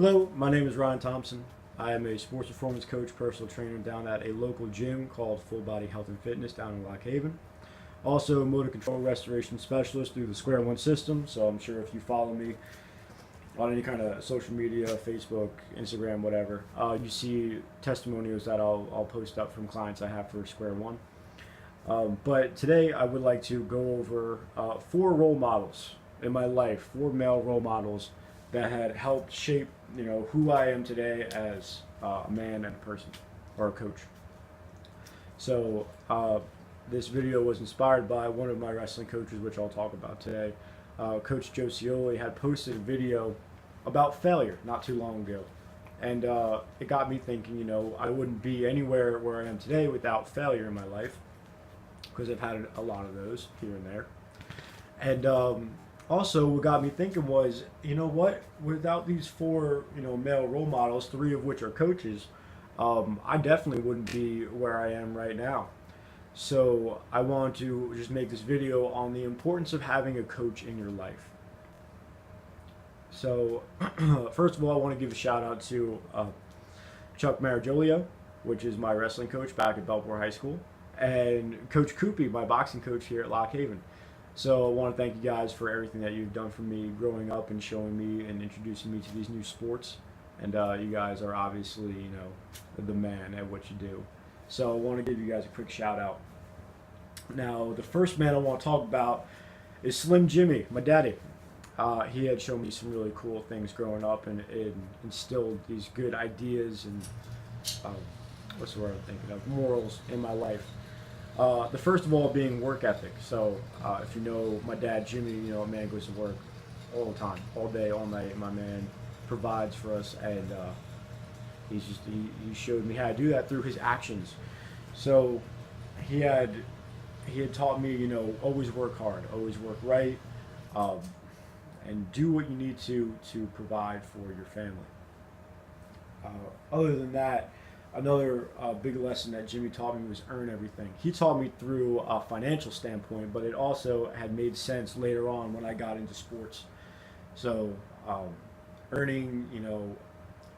Hello, my name is Ryan Thompson. I am a sports performance coach, personal trainer down at a local gym called Full Body Health and Fitness down in Lock Haven. Also, a motor control restoration specialist through the Square One system. So I'm sure if you follow me on any kind of social media, Facebook, Instagram, whatever, you see testimonials that I'll post up from clients I have for Square One. But today I would like to go over 4 role models in my life, 4 male role models that had helped shape, who I am today as a man and a person or a coach. So this video was inspired by one of my wrestling coaches, which I'll talk about today. Coach Joe Scioli had posted a video about failure not too long ago. And it got me thinking, I wouldn't be anywhere where I am today without failure in my life, because I've had a lot of those here and there. And also, what got me thinking was, without these 4, male role models, 3 of which are coaches, I definitely wouldn't be where I am right now. So I want to just make this video on the importance of having a coach in your life. So first of all, I want to give a shout out to Chuck Marigolio, which is my wrestling coach back at Belport High School, and Coach Koopy, my boxing coach here at Lock Haven. So I want to thank you guys for everything that you've done for me growing up and showing me and introducing me to these new sports. And you guys are obviously, the man at what you do. So I want to give you guys a quick shout out. Now, the first man I want to talk about is Slim Jimmy, my daddy. He had shown me some really cool things growing up and instilled these good ideas and, what's the word I'm thinking of, morals in my life. The first of all being work ethic. So if you know my dad, Jimmy, a man goes to work all the time, all day, all night. My man provides for us, and he showed me how to do that through his actions. So he had taught me, always work hard, always work right, and do what you need to provide for your family. Other than that, another big lesson that Jimmy taught me was earn everything. He taught me through a financial standpoint, but it also had made sense later on when I got into sports. So earning,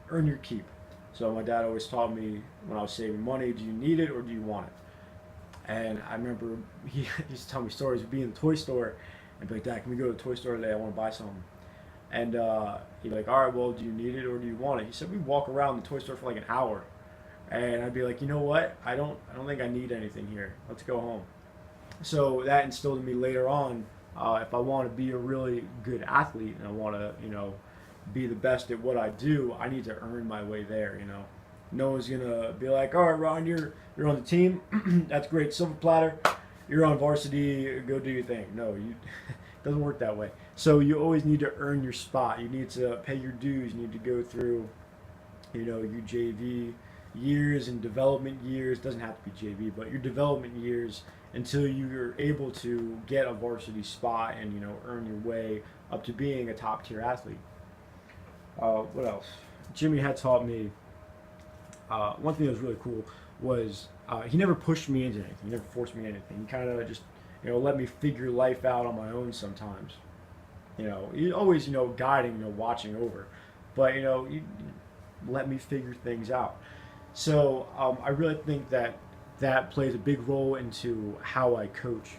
earn your keep. So my dad always taught me when I was saving money, do you need it or do you want it? And I remember he used to tell me stories of being in the toy store and be like, Dad, can we go to the toy store today? I want to buy something. And he'd be like, all right, well, do you need it or do you want it? He said we'd walk around the toy store for like an hour. And I'd be like, you know what? I don't think I need anything here. Let's go home. So that instilled in me later on, if I want to be a really good athlete and I want to, be the best at what I do, I need to earn my way there, No one's going to be like, all right, Ron, you're on the team. That's great. Silver platter. You're on varsity. Go do your thing. No, it doesn't work that way. So you always need to earn your spot. You need to pay your dues. You need to go through, your JV years and development years. Doesn't have to be JV, but your development years until you're able to get a varsity spot and earn your way up to being a top tier athlete. What else? Jimmy had taught me one thing that was really cool was he never pushed me into anything. He never forced me into anything. He kind of just let me figure life out on my own sometimes. He always guiding, watching over, but he let me figure things out. So I really think that plays a big role into how I coach.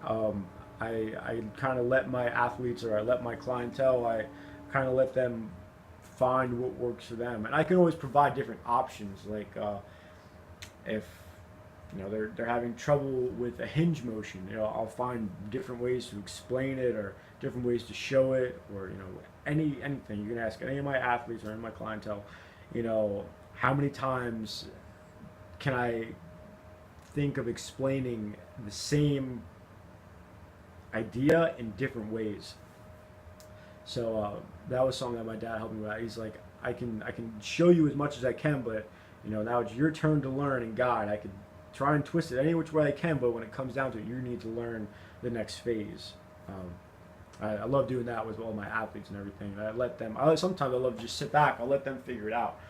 I kind of let my athletes, or I let my clientele, I kind of let them find what works for them. And I can always provide different options, like if they're having trouble with a hinge motion, I'll find different ways to explain it or different ways to show it, or anything. You can ask any of my athletes or any of my clientele, how many times can I think of explaining the same idea in different ways? So that was something that my dad helped me with. He's like, I can show you as much as I can, but now it's your turn to learn and guide. I could try and twist it any which way I can, but when it comes down to it, you need to learn the next phase. I love doing that with all my athletes and everything. I let them. Sometimes I love to just sit back. I'll let them figure it out,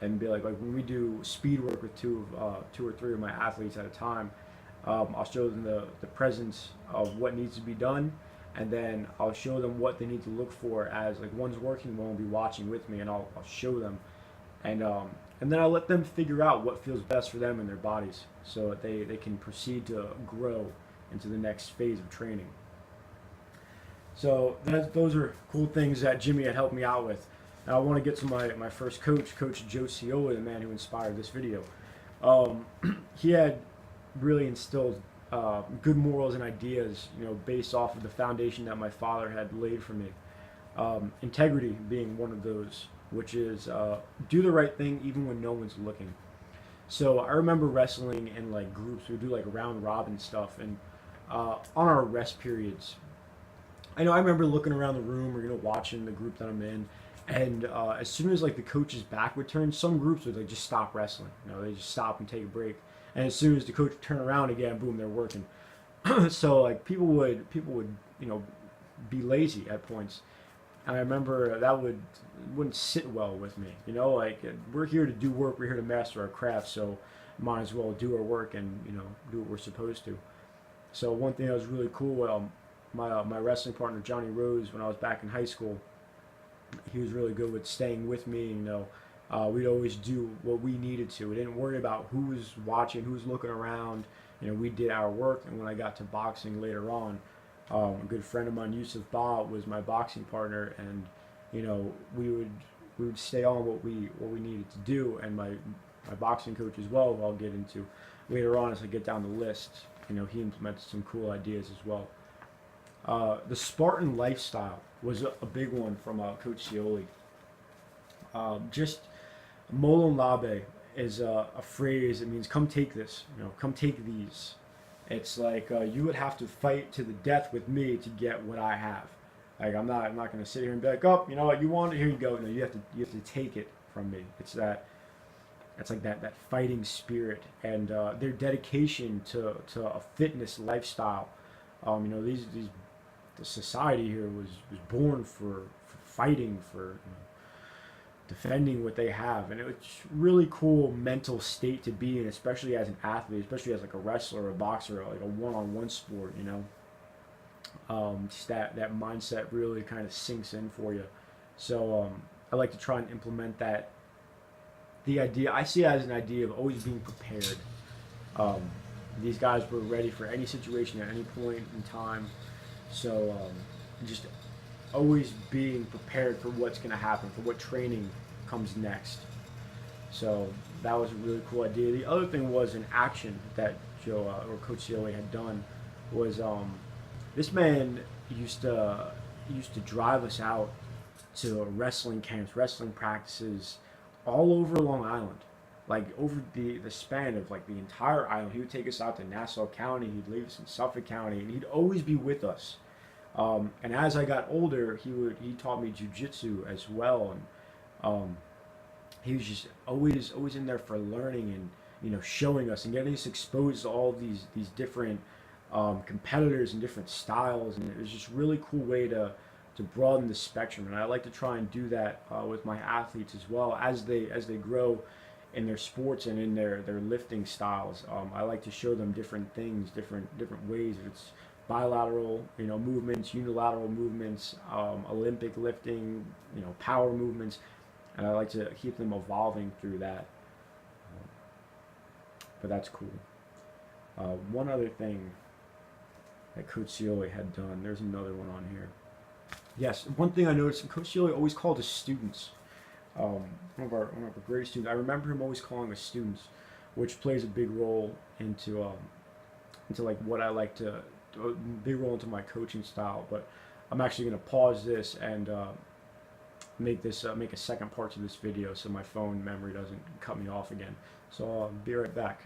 and be like when we do speed work with two or three of my athletes at a time, I'll show them the presence of what needs to be done, and then I'll show them what they need to look for, as like one's working, one will be watching with me, and I'll show them, and then I'll let them figure out what feels best for them and their bodies, so that they can proceed to grow into the next phase of training. So those are cool things that Jimmy had helped me out with. Now I want to get to my first coach, Coach Joe Scioli, the man who inspired this video. He had really instilled good morals and ideas, based off of the foundation that my father had laid for me. Integrity being one of those, which is do the right thing even when no one's looking. So I remember wrestling in like groups. We would do like round robin stuff, and on our rest periods, I remember looking around the room or watching the group that I'm in, and as soon as like the coach's back would turn, some groups would like just stop wrestling. They just stop and take a break, and as soon as the coach would turn around again, boom, they're working. So like people would be lazy at points. And I remember that wouldn't sit well with me. Like we're here to do work, we're here to master our craft, so might as well do our work and do what we're supposed to. So one thing that was really cool, my wrestling partner Johnny Rose, when I was back in high school, he was really good with staying with me. We'd always do what we needed to. We didn't worry about who was watching, who was looking around. We did our work. And when I got to boxing later on, a good friend of mine, Yusuf Ba, was my boxing partner, and we would stay on what we needed to do. And my boxing coach as well, who I'll get into later on as I get down the list. He implemented some cool ideas as well. The Spartan lifestyle was a big one from Coach Scioli. Just Molon Labe is a phrase that means come take this, come take these. It's like you would have to fight to the death with me to get what I have. Like I'm not going to sit here and be like, oh, you know what, you want it, here you go. No, you have to take it from me. It's like that fighting spirit, and their dedication to a fitness lifestyle. The society here was born for fighting, for defending what they have, and it's really cool mental state to be in, especially as an athlete, especially as like a wrestler or a boxer, or like a one-on-one sport. Just that mindset really kind of sinks in for you. So I like to try and implement that. The idea, I see it as an idea of always being prepared. These guys were ready for any situation at any point in time. So just always being prepared for what's going to happen, for what training comes next. So that was a really cool idea. The other thing was an action that Joe or Coach Scioli had done was this man used to drive us out to wrestling camps, wrestling practices all over Long Island, like over the span of like the entire island. He would take us out to Nassau County, he'd leave us in Suffolk County, and he'd always be with us. And as I got older, he taught me jiu-jitsu as well, and he was just always in there for learning and showing us and getting us exposed to all of these different competitors and different styles, and it was just a really cool way to broaden the spectrum. And I like to try and do that with my athletes as well as they grow in their sports and in their lifting styles. I like to show them different things, different ways. If it's bilateral, movements, unilateral movements, Olympic lifting, power movements, and I like to keep them evolving through that. But that's cool. One other thing that Coach Scioli had done, there's another one on here. Yes, one thing I noticed, Coach Scioli always called his students. One of our greatest students, I remember him always calling us students, which plays a big role into like what I like to, a big role into my coaching style. But I'm actually going to pause this and make a second part to this video so my phone memory doesn't cut me off again. So I'll be right back.